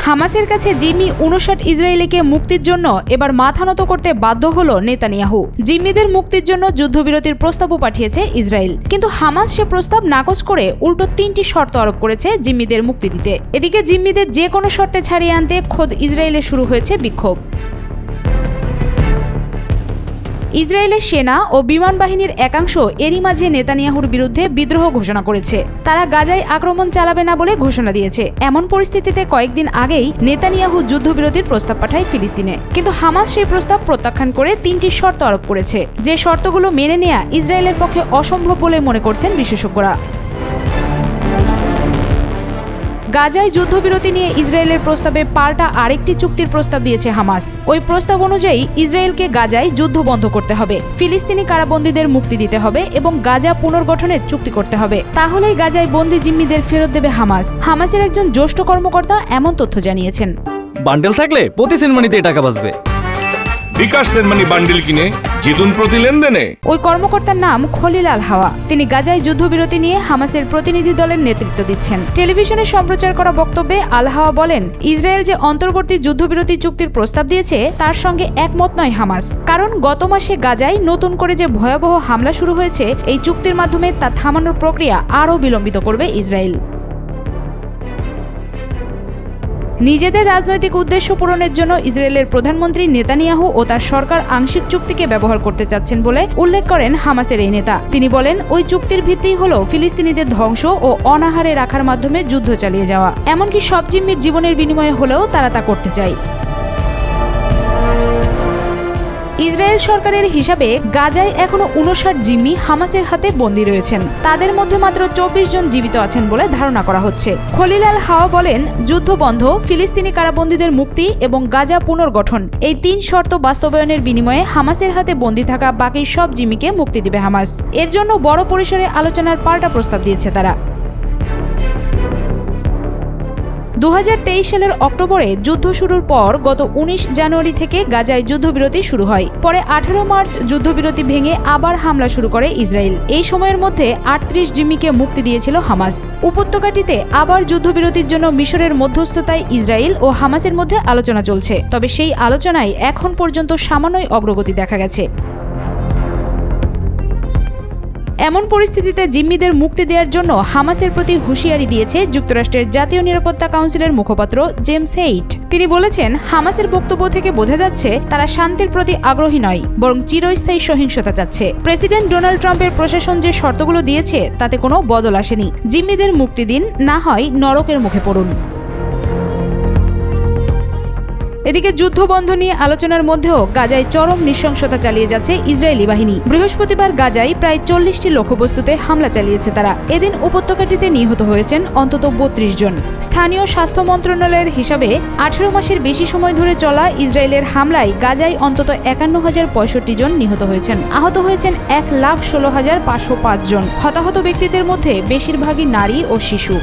হামাসের কাছে জিম্মি 59 ইসরায়েলিকে মুক্তির জন্য এবার মাথা নত করতে বাধ্য হলো নেতানিয়াহু। জিম্মিদের মুক্তির জন্য যুদ্ধবিরতির প্রস্তাবও পাঠিয়েছে ইসরায়েল, কিন্তু হামাস সে প্রস্তাব নাকচ করে উল্টো 3টি শর্ত আরোপ করেছে জিম্মিদের মুক্তি দিতে। এদিকে জিম্মিদের যে কোনো শর্তে ছাড়িয়ে আনতে খোদ ইসরায়েলে শুরু হয়েছে বিক্ষোভ। ইসরায়েলের সেনা ও বিমান বাহিনীর একাংশ এরই মাঝে নেতানিয়াহুর বিরুদ্ধে বিদ্রোহ ঘোষণা করেছে। তারা গাজায় আক্রমণ চালাবে না বলে ঘোষণা দিয়েছে। এমন পরিস্থিতিতে কয়েকদিন আগেই নেতানিয়াহু যুদ্ধবিরতির প্রস্তাব পাঠায় ফিলিস্তিনে, কিন্তু হামাস সেই প্রস্তাব প্রত্যাখ্যান করে 3টি শর্ত আরোপ করেছে, যে শর্তগুলো মেনে নেওয়া ইসরায়েলের পক্ষে অসম্ভব বলে মনে করছেন বিশেষজ্ঞরা। গাজায় যুদ্ধবিরতি নিয়ে ইসরায়েলের প্রস্তাবে পাল্টা আরেকটি চুক্তির প্রস্তাব দিয়েছে হামাস। ওই প্রস্তাব অনুযায়ী ইসরায়েলকে গাজায় যুদ্ধ বন্ধ করতে হবে, ফিলিস্তিনি কারাবন্দীদের মুক্তি দিতে হবে এবং গাজা পুনর্গঠনের চুক্তি করতে হবে। তাহলেই গাজায় বন্দী জিম্মিদের ফেরত দেবে হামাস। হামাসের একজন জ্যেষ্ঠ কর্মকর্তা এমন তথ্য জানিয়েছেন। বান্ডেল থাকলে প্রতি সেনমানিতে টাকা বাঁচবে। বিকাশ সেনমানি বান্ডেল কিনে জিতুন প্রতি লেনদেনে। ওই কর্মকর্তার নাম খলিল আল হাওয়া। তিনি গাজায় যুদ্ধবিরতি নিয়ে হামাসের প্রতিনিধি দলের নেতৃত্ব দিচ্ছেন। টেলিভিশনে সম্প্রচার করা বক্তব্যে আল হাওয়া বলেন, ইসরায়েল যে অন্তর্বর্তী যুদ্ধবিরতি চুক্তির প্রস্তাব দিয়েছে তার সঙ্গে একমত নয় হামাস, কারণ গত মাসে গাজায় নতুন করে যে ভয়াবহ হামলা শুরু হয়েছে, এই চুক্তির মাধ্যমে তা থামানোর প্রক্রিয়া আরও বিলম্বিত করবে ইসরায়েল। নিজেদের রাজনৈতিক উদ্দেশ্য পূরণের জন্য ইসরায়েলের প্রধানমন্ত্রী নেতানিয়াহু ও তার সরকার আংশিক চুক্তিকে ব্যবহার করতে চাচ্ছেন বলে উল্লেখ করেন হামাসের এই নেতা। তিনি বলেন, ওই চুক্তির ভিত্তিই হলো ফিলিস্তিনিদের ধ্বংস ও অনাহারে রাখার মাধ্যমে যুদ্ধ চালিয়ে যাওয়া। এমনকি সব জিম্মির জীবনের বিনিময়ে হলেও তারা তা করতে চায়। ইসরায়েল সরকারের হিসাবে গাজায় এখনো 59 জিম্মি হামাসের হাতে বন্দী রয়েছেন। তাদের মধ্যে মাত্র 24 জন জীবিত আছেন বলে ধারণা করা হচ্ছে। খলিল আল হাওয়া বলেন, যুদ্ধ বন্ধ, ফিলিস্তিনি কারাবন্দীদের মুক্তি এবং গাজা পুনর্গঠন, এই 3 শর্ত বাস্তবায়নের বিনিময়ে হামাসের হাতে বন্দী থাকা বাকি সব জিম্মিকে মুক্তি দিবে হামাস। এর জন্য বড় পরিসরে আলোচনার পাল্টা প্রস্তাব দিয়েছে তারা। 2023 সালের অক্টোবরে যুদ্ধ শুরুর পর গত 19 জানুয়ারি থেকে গাজায় যুদ্ধবিরতি শুরু হয়। পরে 18 মার্চ যুদ্ধবিরতি ভেঙে আবার হামলা শুরু করে ইসরায়েল। এই সময়ের মধ্যে 38 জিম্মিকে মুক্তি দিয়েছিল হামাস। উপত্যকাটিতে আবার যুদ্ধবিরতির জন্য মিশরের মধ্যস্থতায় ইসরায়েল ও হামাসের মধ্যে আলোচনা চলছে, তবে সেই আলোচনায় এখন পর্যন্ত সামান্যই অগ্রগতি দেখা গেছে। এমন পরিস্থিতিতে জিম্মিদের মুক্তি দেওয়ার জন্য হামাসের প্রতি হুঁশিয়ারি দিয়েছে যুক্তরাষ্ট্রের জাতীয় নিরাপত্তা কাউন্সিলের মুখপাত্র জেমস হেইট। তিনি বলেছেন, হামাসের বক্তব্য থেকে বোঝা যাচ্ছে তারা শান্তির প্রতি আগ্রহী নয়, বরং চিরস্থায়ী সহিংসতা চাচ্ছে। প্রেসিডেন্ট ডোনাল্ড ট্রাম্পের প্রশাসন যে শর্তগুলো দিয়েছে তাতে কোনো বদল আসেনি। জিম্মিদের মুক্তি দিন, না হয় নরকের মুখে পড়ুন। এদিকে যুদ্ধবন্ধ নিয়ে আলোচনার মধ্যেও গাজায় চরম নৃশংসতা চালিয়ে যাচ্ছে ইসরায়েলি বাহিনী। বৃহস্পতিবার গাজায় প্রায় 40টি লক্ষ্যবস্তুতে হামলা চালিয়েছে তারা। এদিন উপত্যকাটিতে নিহত হয়েছেন অন্তত 32 জন। স্থানীয় স্বাস্থ্য মন্ত্রণালয়ের হিসাবে 18 মাসের বেশি সময় ধরে চলা ইসরায়েলের হামলায় গাজায় অন্তত 51,065 জন নিহত হয়েছেন। আহত হয়েছেন 1,16,505 জন। হতাহত ব্যক্তিদের মধ্যে বেশিরভাগই নারী ও শিশু।